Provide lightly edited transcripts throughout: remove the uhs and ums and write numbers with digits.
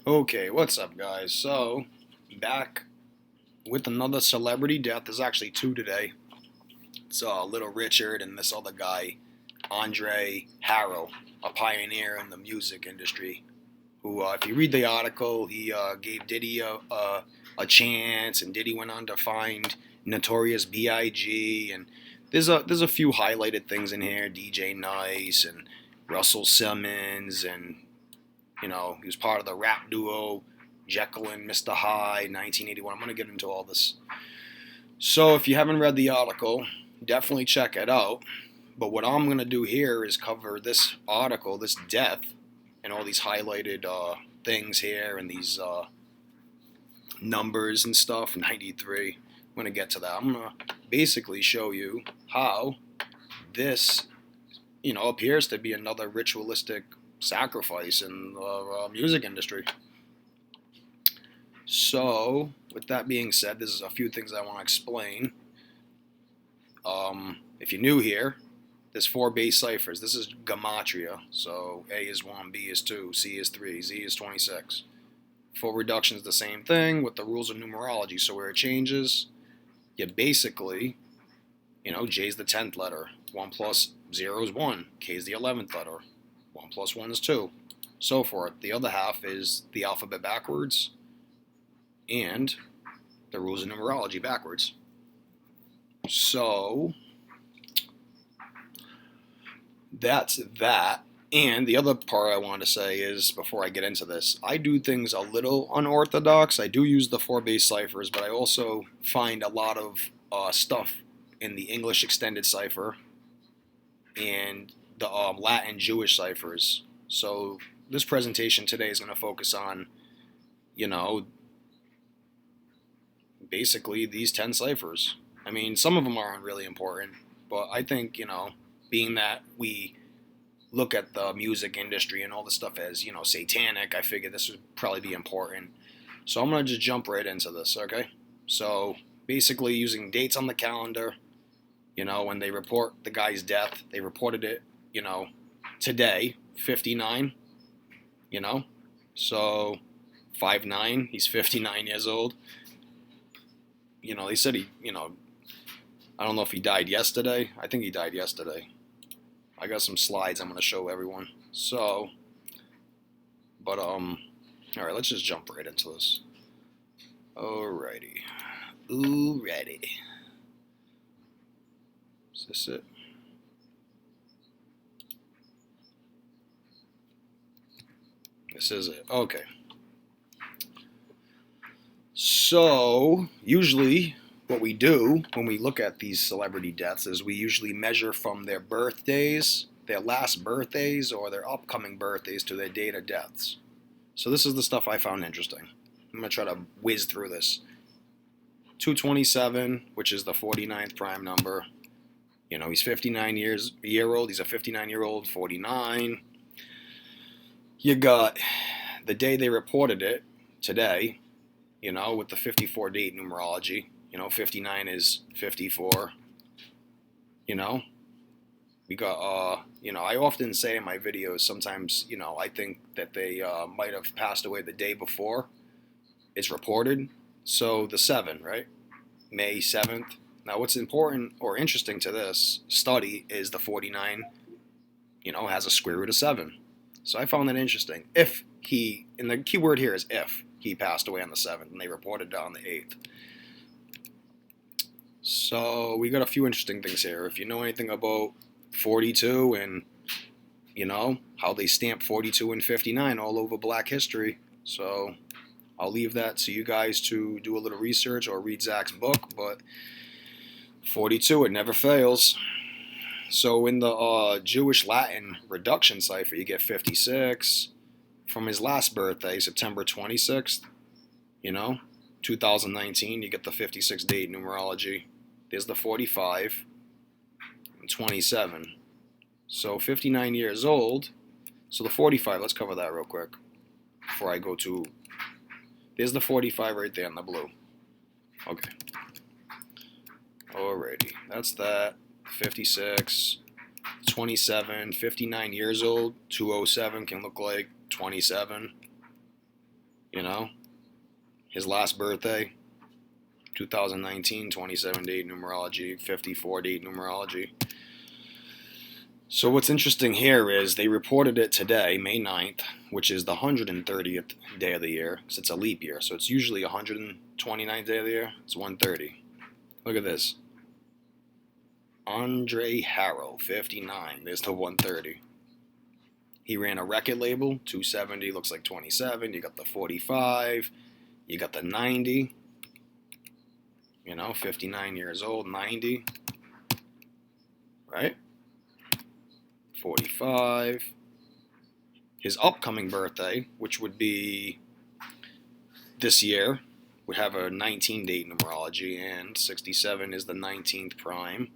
Okay, what's up, guys? So, back with another celebrity death. There's actually two today. It's Little Richard and this other guy, Andre Harrell, a pioneer in the music industry. Who, if you read the article, he gave Diddy a chance, and Diddy went on to find Notorious B.I.G. And there's a few highlighted things in here: DJ Nice and Russell Simmons, and he was part of the rap duo Jekyll and Mr. Hyde, 1981. I'm going to get into all this. So if you haven't read the article, definitely check it out. But what I'm going to do here is cover this article, this death, and all these highlighted things here and these numbers and stuff, 93. I'm going to get to that. I'm going to basically show you how this, appears to be another ritualistic sacrifice in the music industry. So, with that being said, there's a few things I want to explain. If you're new here, there's 4 base ciphers. This is gematria. So A is 1, B is 2, C is 3, Z is 26. Full reduction is the same thing with the rules of numerology. So where it changes, you basically, J is the 10th letter. 1 plus 0 is 1. K is the 11th letter. 1 plus 1 is 2. So forth. The other half is the alphabet backwards and the rules of numerology backwards. So that's that. And the other part I want to say is, before I get into this, I do things a little unorthodox. I do use the 4 base ciphers, but I also find a lot of stuff in the English extended cipher and the Latin Jewish ciphers. So this presentation today is going to focus on, basically these 10 ciphers. I mean, some of them aren't really important, but I think, being that we look at the music industry and all this stuff as, satanic, I figured this would probably be important. So I'm going to just jump right into this, okay? So basically using dates on the calendar, when they report the guy's death, they reported it, today, 59, so 5'9", he's 59 years old. They said he, I don't know if he died yesterday. I think he died yesterday. I got some slides I'm going to show everyone. So, but, all right, let's just jump right into this. Alrighty. Alrighty. Is this it? This is it. Okay. So, usually what we do when we look at these celebrity deaths is we usually measure from their birthdays, their last birthdays, or their upcoming birthdays to their date of deaths. So this is the stuff I found interesting. I'm going to try to whiz through this. 227, which is the 49th prime number. He's 59 year old. He's a 59-year-old, 49. You got the day they reported it, today, with the 54 date numerology. 59 is 54. We got, I often say in my videos, sometimes, I think that they might have passed away the day before it's reported. So the 7, right? May 7th. Now what's important or interesting to this study is the 49, has a square root of 7. So I found that interesting. If he, and the key word here is if he passed away on the 7th and they reported it on the 8th. So we got a few interesting things here. If you know anything about 42 and, how they stamp 42 and 59 all over Black history. So I'll leave that to you guys to do a little research or read Zach's book. But 42, it never fails. So in the Jewish Latin reduction cipher, you get 56. From his last birthday, September 26th, 2019, you get the 56 date numerology. There's the 45 and 27. So 59 years old. So the 45, let's cover that real quick before I go to... There's the 45 right there in the blue. Okay. Alrighty, that's that. 56, 27, 59 years old, 207 can look like 27. You know, his last birthday, 2019, 27 date numerology, 54 date numerology. So what's interesting here is they reported it today, May 9th, which is the 130th day of the year, because it's a leap year. So it's usually 129th day of the year. It's 130. Look at this. Andre Harrell, 59. There's the 130. He ran a record label, 270, looks like 27. You got the 45. You got the 90. 59 years old, 90. Right? 45. His upcoming birthday, which would be this year, would have a 19 date numerology, and 67 is the 19th prime.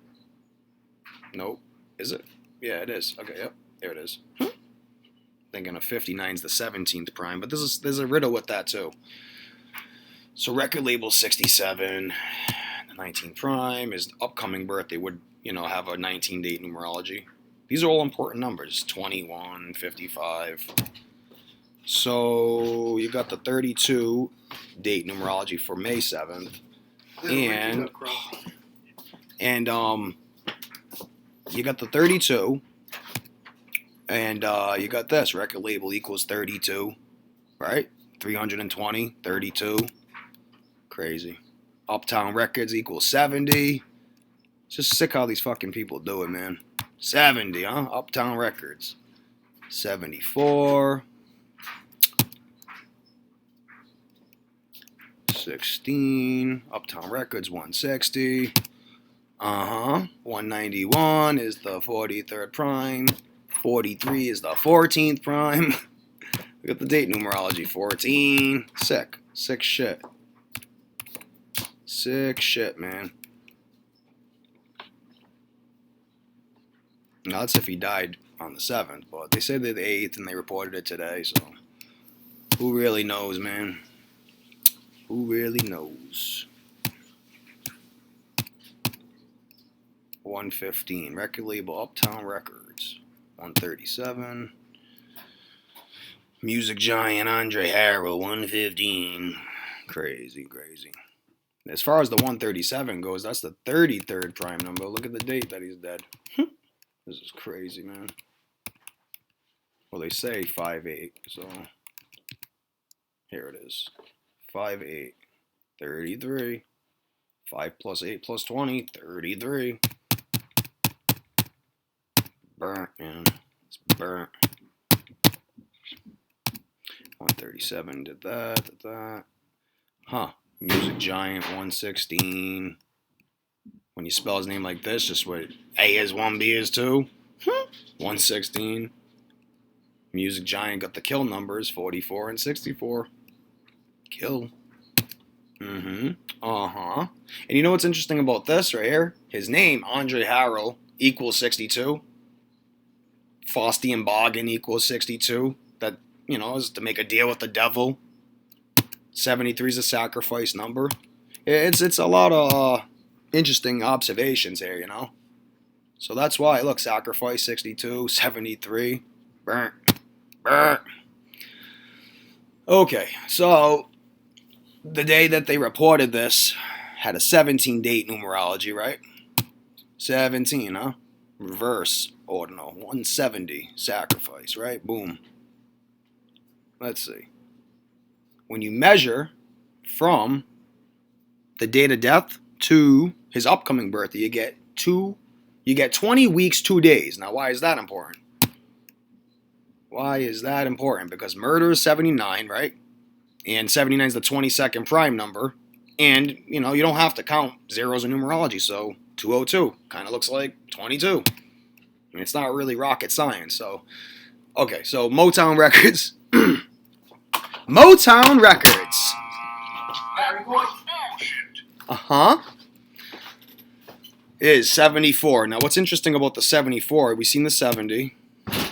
Nope. Is it? Yeah, it is. Okay, yep. There it is. Thinking of 59 is the 17th prime, but there's a riddle with that too. So record label 67, the 19th prime. His upcoming birthday would, have a 19 date numerology. These are all important numbers, 21, 55. So you got the 32 date numerology for May 7th. And you got the 32. And you got this, record label equals 32, right? 320, 32. Crazy. Uptown Records equals 70. It's just sick how these fucking people do it, man. 70, huh? Uptown Records. 74. 16. Uptown Records, 160. 191 is the 43rd prime. 43 is the 14th prime. We got the date numerology, 14. Sick. Sick shit. Sick shit, man. Now, that's if he died on the 7th, but they say they're the 8th and they reported it today, so who really knows, man? Who really knows? 115, record label Uptown Records. 137. Music giant Andre Harrell, 115. Crazy, crazy. As far as the 137 goes, that's the 33rd prime number. Look at the date that he's dead. This is crazy, man. Well, they say 5'8", so here it is. 5'8", 33. 5 plus 8 plus 20, 33. Burnt, man. It's burnt. 137 did that. Huh. Music giant, 116. When you spell his name like this, just what A is 1, B is 2. 116. Music giant got the kill numbers, 44 and 64. Kill. And you know what's interesting about this right here? His name, Andre Harrell, equals 62. Faustian Boggin equals 62. That, is to make a deal with the devil. 73 is a sacrifice number. It's a lot of interesting observations here, So that's why, look, sacrifice 62, 73. Burnt. Okay, so the day that they reported this had a 17 date numerology, right? 17, huh? Reverse ordinal, 170 sacrifice, right? Boom. Let's see. When you measure from the date of death to his upcoming birthday, you get 20 weeks, 2 days. Now, why is that important? Why is that important? Because murder is 79, right? And 79 is the 22nd prime number. And, you don't have to count zeros in numerology. So 202 kind of looks like 22. I mean, it's not really rocket science. So, okay, so Motown Records. Motown Records. Is 74. Now, what's interesting about the 74, we've seen the 70,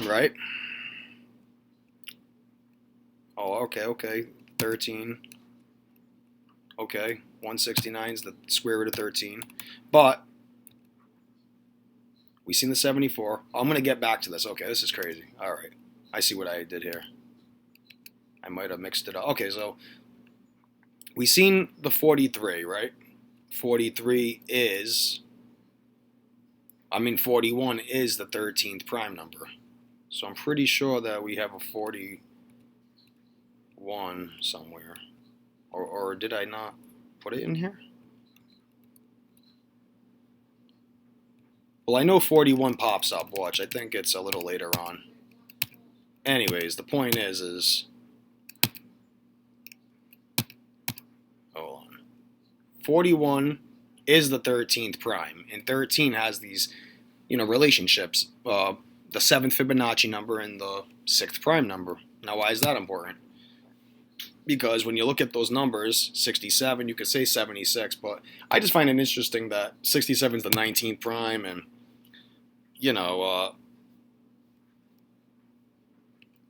right? Oh, okay. 13. Okay, 169 is the square root of 13. But we've seen the 74. I'm going to get back to this. Okay, this is crazy. All right. I see what I did here. I might have mixed it up. Okay, so we seen the 43, right? 43 is, 41 is the 13th prime number. So I'm pretty sure that we have a 41 somewhere. Or did I not put it in here? Well, I know 41 pops up. Watch, I think it's a little later on. Anyways, the point is hold on. 41 is the 13th prime, and 13 has these, relationships. The 7th Fibonacci number and the 6th prime number. Now, why is that important? Because when you look at those numbers, 67, you could say 76, but I just find it interesting that 67 is the 19th prime, and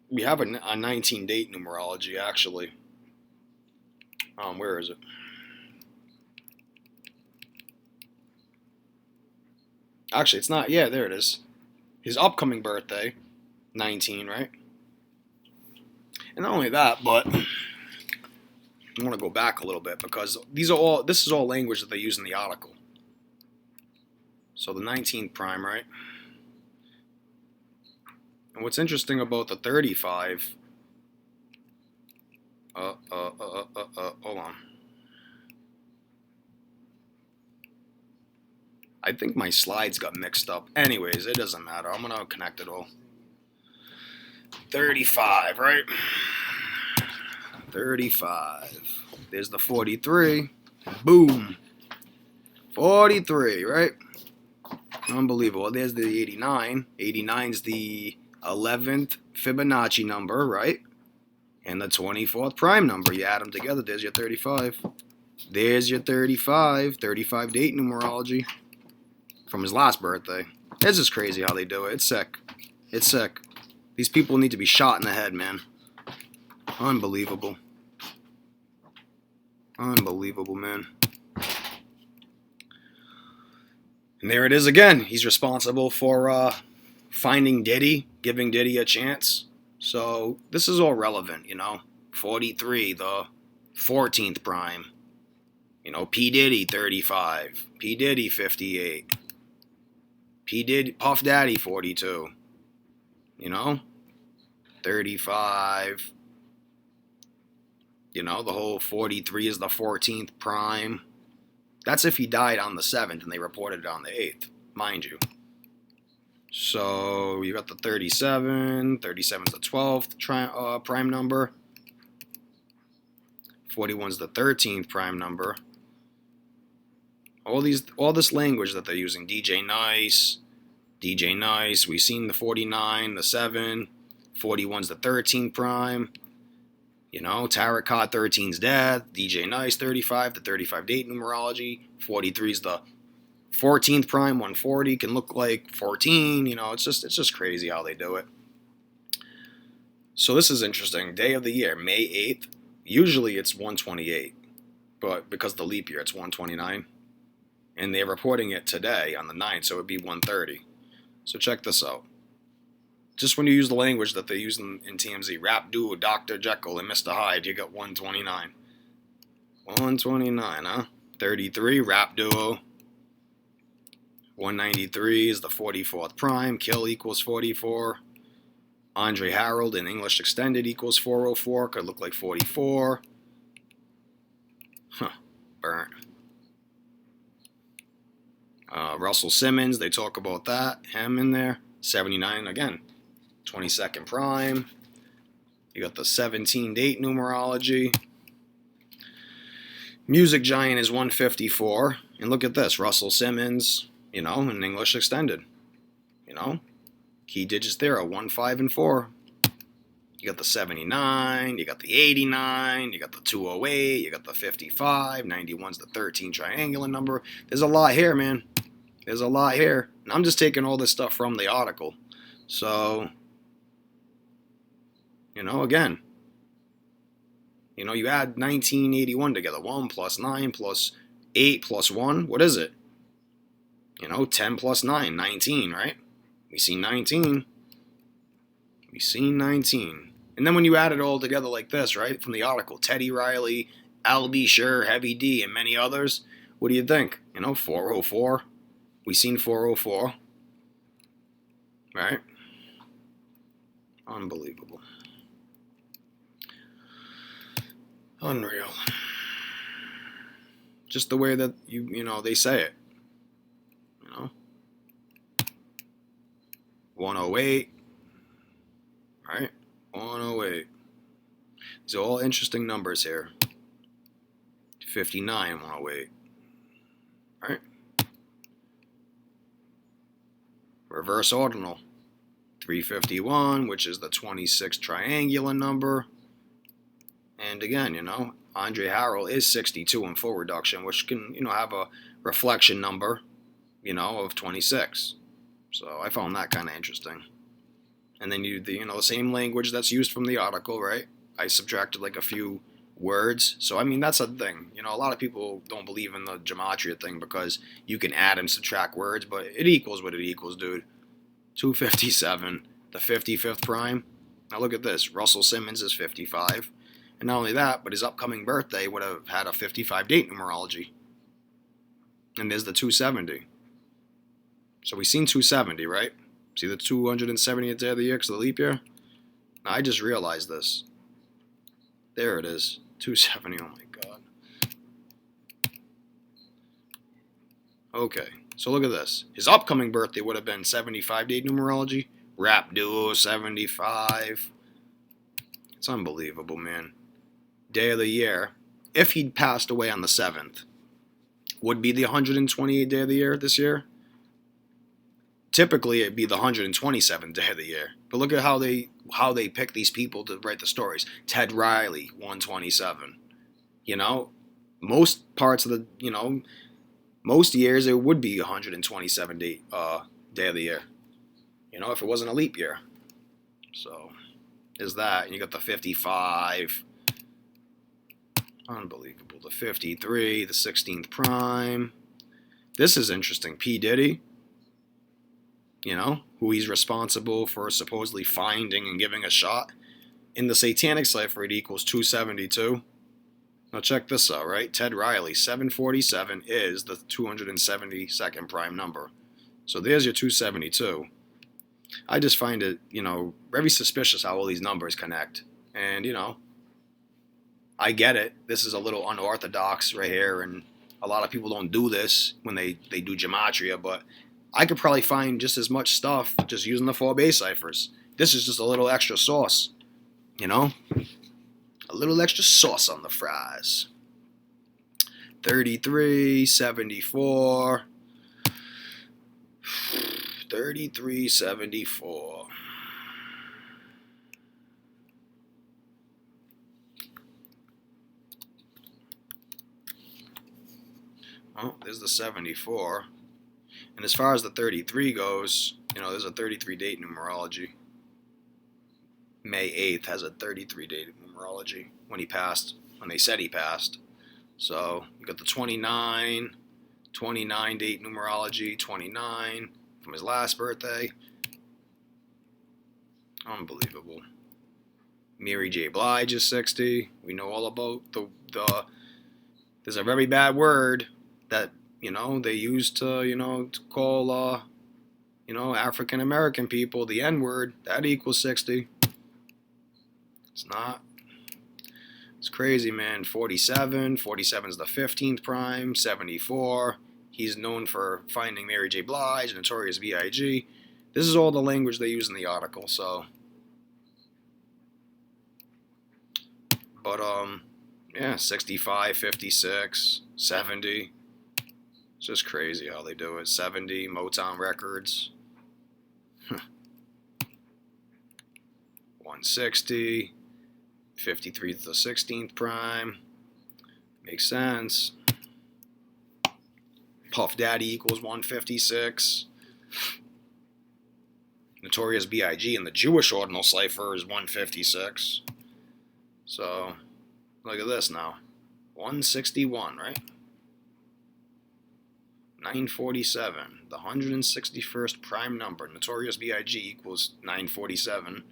we have a 19 date numerology, actually. Where is it? Actually, it's not. Yeah, there it is. His upcoming birthday, 19, right? And not only that, but I want to go back a little bit because this is all language that they use in the article. So the 19th prime, right? And what's interesting about the 35, hold on. I think my slides got mixed up. Anyways, it doesn't matter. I'm going to connect it all. 35, right? 35. There's the 43. Boom. 43, right? Unbelievable. There's the 89. 89's the 11th Fibonacci number, right? And the 24th prime number. You add them together, there's your 35. There's your 35. 35 date numerology from his last birthday. It's just crazy how they do it. It's sick. It's sick. These people need to be shot in the head, man. Unbelievable. Unbelievable, man. And there it is again. He's responsible for finding Diddy, giving Diddy a chance. So this is all relevant, 43, the 14th prime. P. Diddy, 35. P. Diddy, 58. Puff Daddy, 42. 35. The whole 43 is the 14th prime. That's if he died on the 7th and they reported it on the 8th, mind you. So you got the 37. 37's the 12th prime number. 41's the 13th prime number. All this language that they're using. DJ Nice. We've seen the 49, the 7. 41's the 13th prime. Tarot card 13's death. DJ Nice 35, the 35 date numerology. 43's the 14th prime. 140 can look like 14. It's just crazy how they do it. So this is interesting. Day of the year, May 8th. Usually it's 128, but because of the leap year, it's 129. And they're reporting it today on the 9th, so it would be 130. So check this out. Just when you use the language that they use in TMZ, Rap Duo, Dr. Jekyll, and Mr. Hyde, you got 129. 129, huh? 33, Rap Duo. 193 is the 44th prime. Kill equals 44. Andre Harrell in English Extended equals 404. Could look like 44. Huh. Burnt. Russell Simmons, they talk about that. Him in there. 79 again. 22nd prime. You got the 17 date numerology. Music Giant is 154. And look at this. Russell Simmons, in English Extended. Key digits there are 1, 5, and 4. You got the 79. You got the 89. You got the 208. You got the 55. 91's the 13 triangular number. There's a lot here, man. There's a lot here. And I'm just taking all this stuff from the article. So, again, you add 1981 together. 1 plus 9 plus 8 plus 1. What is it? 10 plus 9. 19, right? We see 19. We see 19. And then when you add it all together like this, right, from the article, Teddy Riley, Albie Sure, Heavy D, and many others, what do you think? 404. We seen 404, right? Unbelievable. Unreal. Just the way that they say it. 108, right? 108. These are all interesting numbers here. 59, 108, right? Reverse ordinal, 351, which is the 26 triangular number. And again, Andre Harrell is 62 in full reduction, which can, have a reflection number, of 26. So I found that kind of interesting. And then the same language that's used from the article, right? I subtracted like a few words. So I mean that's a thing. A lot of people don't believe in the gematria thing because you can add and subtract words, but it equals what it equals, dude. 257, the 55th prime. Now look at this. Russell Simmons is 55. And not only that, but his upcoming birthday would have had a 55 date numerology. And there's the 270. So we've seen 270, right? See the 270th day of the year because of the leap year? Now I just realized this. There it is. 270. Oh my god. Okay. So look at this. His upcoming birthday would have been 75 date numerology. Rap duo 75. It's unbelievable, man. Day of the year, if he'd passed away on the 7th, would be the 128th day of the year this year. Typically, it'd be the 127th day of the year. But look at how they pick these people to write the stories. Ted Riley, 127. Most parts of the, most years it would be 127 day of the year. If it wasn't a leap year. So, is that. And you got the 55. Unbelievable. The 53, the 16th prime. This is interesting. P. Diddy. Who he's responsible for supposedly finding and giving a shot. In the satanic cipher, it equals 272. Now check this out, right? Ted Riley, 747 is the 272nd prime number. So there's your 272. I just find it, very suspicious how all these numbers connect. And, I get it. This is a little unorthodox right here, and a lot of people don't do this when they do gematria, but I could probably find just as much stuff just using the 4 base ciphers. This is just a little extra sauce, A little extra sauce on the fries. 33, 74. 33, 74. Oh, there's the 74. And as far as the 33 goes, there's a 33 date numerology. May 8th has a 33 date numerology when they said he passed. So you got the 29 date numerology, 29 from his last birthday. Unbelievable. Mary J. Blige is 60. We know all about the there's a very bad word that they used to call African American people the N-word. That equals 60. It's not. It's crazy, man. 47. 47 is the 15th prime. 74. He's known for finding Mary J. Blige, Notorious B.I.G. This is all the language they use in the article, so. But, yeah, 65, 56, 70. It's just crazy how they do it. 70, Motown Records. 160. 53 to the 16th prime. Makes sense. Puff Daddy equals 156. Notorious B.I.G. in the Jewish ordinal cipher is 156. So, look at this now. 161, right? 947. The 161st prime number. Notorious B.I.G. equals 947.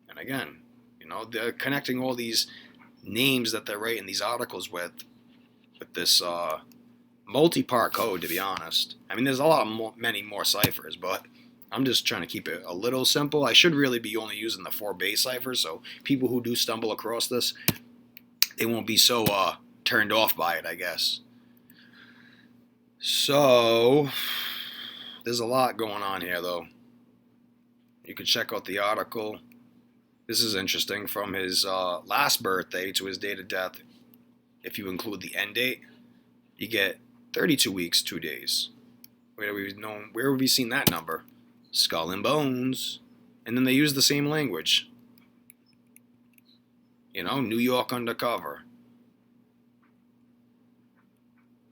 And again, They're connecting all these names that they're writing these articles with this multi-part code, to be honest. I mean, there's a lot of many more ciphers, but I'm just trying to keep it a little simple. I should really be only using the 4 base ciphers, so people who do stumble across this, they won't be so turned off by it, I guess. So, there's a lot going on here, though. You can check out the article. This is interesting. From his last birthday to his date of death, if you include the end date, you get 32 weeks, 2 days. Where have we seen that number? Skull and Bones. And then they use the same language. New York Undercover.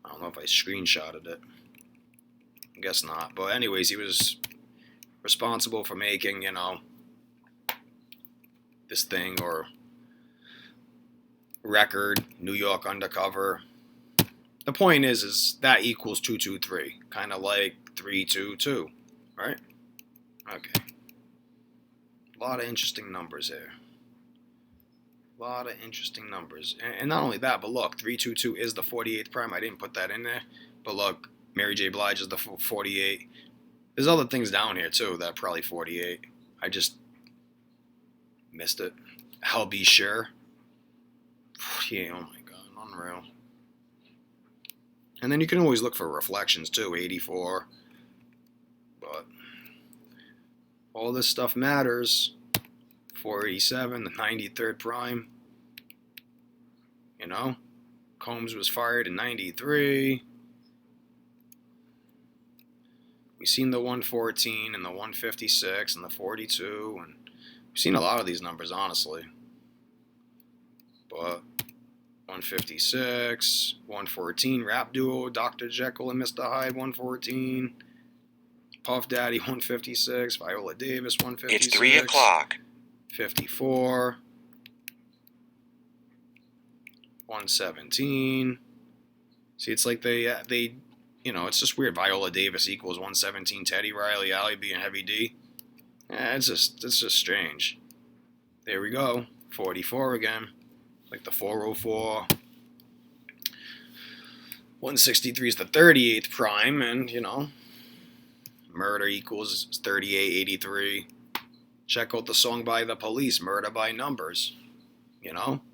I don't know if I screenshotted it. I guess not. But anyways, he was responsible for making, this thing or record, New York Undercover. The point is that equals 223, kind of like 322, right? Okay. A lot of interesting numbers here. A lot of interesting numbers. And not only that, but look, 322 is the 48th prime. I didn't put that in there. But look, Mary J. Blige is the 48. There's other things down here, too, that are probably 48. I just missed it. I'll be sure. Yeah, oh my God, unreal. And then you can always look for reflections, too, 84. But all this stuff matters. 487, the 93rd prime. Combs was fired in 93. We've seen the 114 and the 156 and the 42, and we've seen a lot of these numbers, honestly. But 156, 114, rap duo, Dr. Jekyll and Mr. Hyde, 114. Puff Daddy, 156. Viola Davis, 156. It's 3 o'clock. 54. 117. See, it's like they it's just weird. Viola Davis equals 117. Teddy Riley, Alley B, and Heavy D. Yeah, it's just strange. There we go. 44 again. Like the 404. 163 is the 38th prime, and, murder equals 3883. Check out the song by The Police, Murder by Numbers.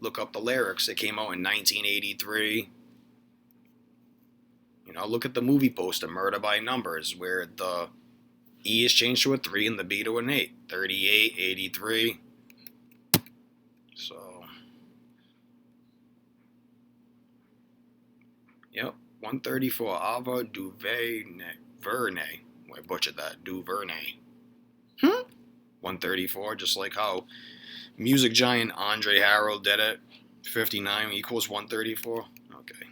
Look up the lyrics. It came out in 1983. Look at the movie poster, Murder by Numbers, where the E is changed to a 3 and the B to an 8. 3883. So, yep. 134, Ava DuVernay. I butchered that. DuVernay. 134, just like how music giant Andre Harrell did it. 59 equals 134. Okay.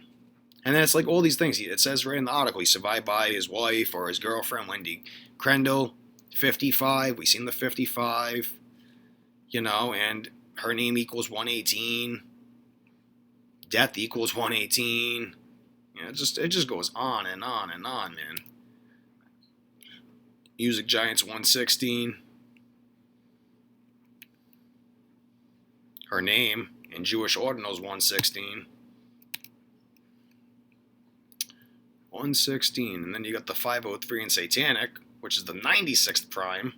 And then it's like all these things. It says right in the article, he survived by his wife or his girlfriend, Wendy Crandall. 55. We've seen the 55. And her name equals 118. Death equals 118. It just goes on and on and on, man. Music Giants 116. Her name in Jewish ordinals 116. 116. And then you got the 503 in Satanic, which is the 96th prime.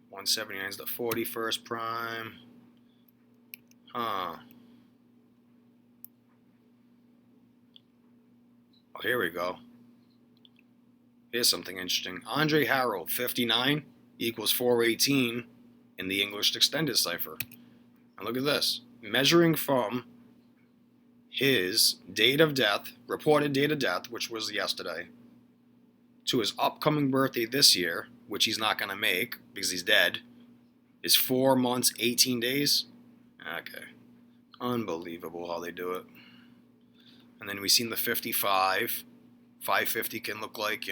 179 is the 41st prime. Oh, here we go. Here's something interesting. Andre Harrell, 59 equals 418 in the English extended cipher. And look at this. Measuring from his date of death, reported date of death, which was yesterday, to his upcoming birthday this year, which he's not going to make because he's dead, is 4 months, 18 days. Okay. Unbelievable how they do it. And then we've seen the 55. 550 can look like,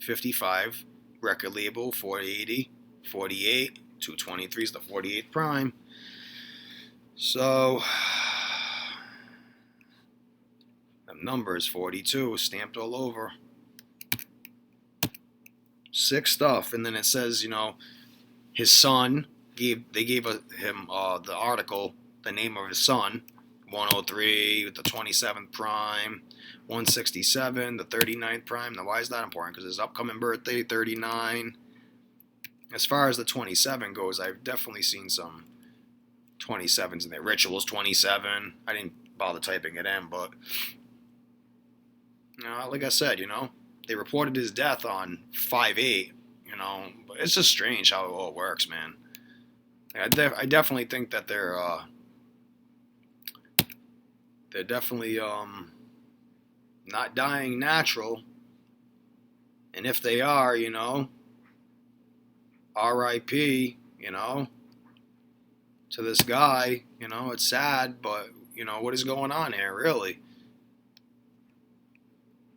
55. Record label, 480. 48. 223 is the 48th prime. So, the numbers, 42, stamped all over. Sick stuff. And then it says, His son they gave him the article, the name of his son, 103 with the 27th prime, 167, the 39th prime. Now, why is that important? Because his upcoming birthday, 39. As far as the 27 goes, I've definitely seen some 27s in there. Rituals 27. I didn't bother typing it in, but like I said, they reported his death on 5/8. But it's just strange how it all works, man. I definitely think that they're definitely not dying natural, and if they are, R.I.P. To this guy. It's sad, but what is going on here, really?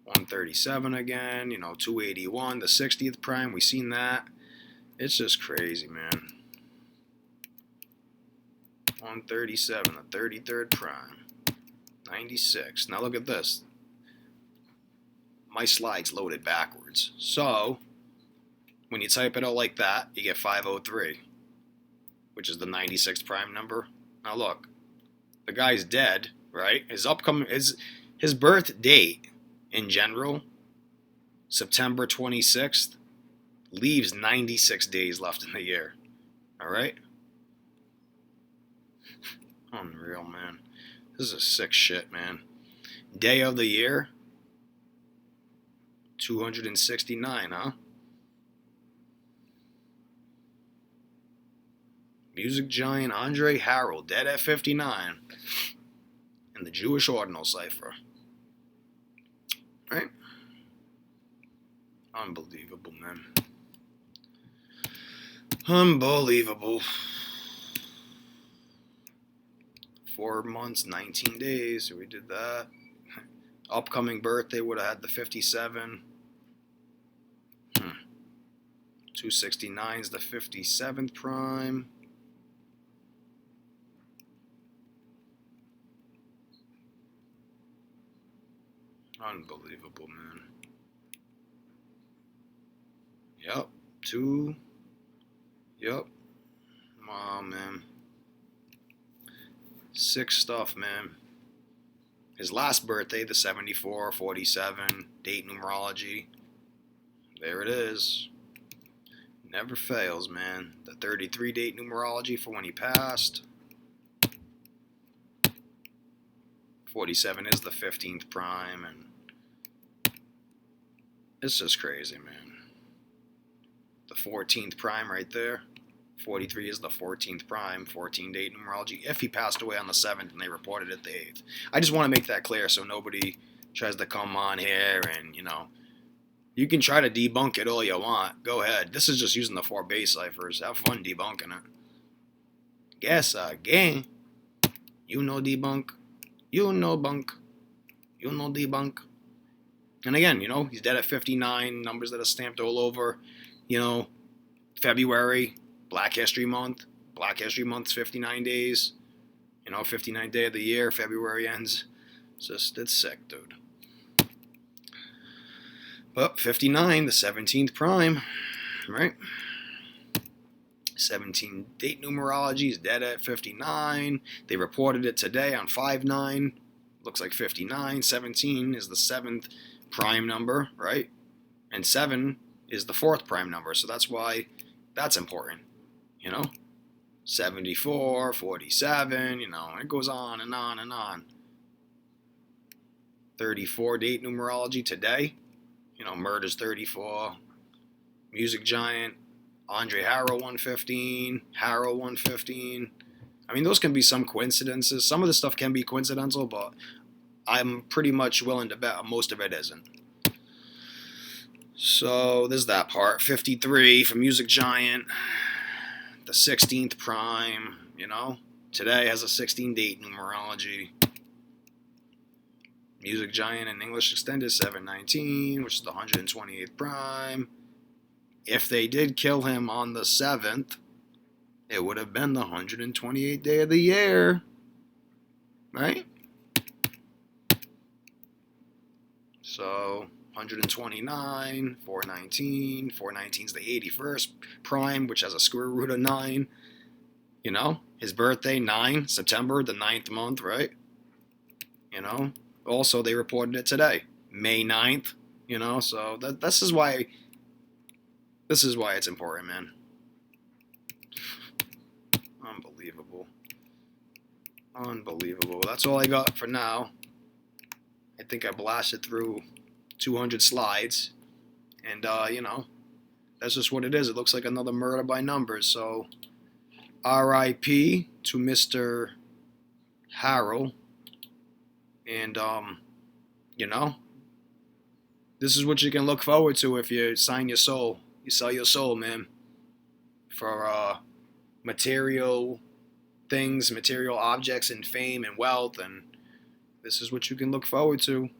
137 again, 281, the 60th prime, we seen that. It's just crazy, man. 137, the 33rd prime, 96. Now look at this. My slide's loaded backwards. So, when you type it out like that, you get 503, which is the 96th prime number. Now look, the guy's dead, right? His birth date in general, September 26th, leaves 96 days left in the year. All right? Unreal, man. This is sick shit, man. Day of the year, 269, huh? Music giant Andre Harrell, dead at 59, in the Jewish Ordinal Cipher. Right? Unbelievable, man. Unbelievable. 4 months, 19 days, so we did that. Upcoming birthday would have had the 57. 269 is the 57th prime. Unbelievable, man. Yep. 2. Yep. Oh, man. Sick stuff, man. His last birthday, the 74, 47, date numerology. There it is. Never fails, man. The 33 date numerology for when he passed. 47 is the 15th prime, and it's just crazy, man. The 14th prime right there. 43 is the 14th prime, 14 date numerology, if he passed away on the 7th and they reported it the 8th. I just want to make that clear so nobody tries to come on here and, you can try to debunk it all you want. Go ahead. This is just using the 4 base ciphers. Have fun debunking it. Guess again. Debunk. Bunk. Debunk. And again, he's dead at 59, numbers that are stamped all over, February, Black History Month. Black History Month's 59 days. 59th day of the year, February ends. It's sick, dude. But 59, the 17th prime, right? 17 date numerology is dead at 59. They reported it today on 5/9. Looks like 59. 17 is the 7th prime number, right? And 7 is the 4th prime number. So that's why that's important, 74, 47, it goes on and on and on. 34 date numerology today. Murder's 34. Music giant Andre Harrell 115. Harrell 115. I mean, those can be some coincidences. Some of the stuff can be coincidental, but I'm pretty much willing to bet most of it isn't. So there's that part. 53 for Music Giant. The 16th prime, Today has a 16 date numerology. Music Giant in English Extended 719, which is the 128th prime. If they did kill him on the 7th, it would have been the 128th day of the year. Right? So, 129, 419. 419 is the 81st prime, which has a square root of 9. You know, his birthday, 9, September, the 9th month, right? You know, also they reported it today, May 9th, you know, so this is why it's important, man. Unbelievable. Unbelievable. That's all I got for now. I think I blasted through 200 slides, and you know, that's just what it is. It looks like another murder by numbers. So R.I.P. to Mr. Harrell, and you know, this is what you can look forward to if you sign your soul. You sell your soul, man, for material things, material objects, and fame and wealth, and this is what you can look forward to.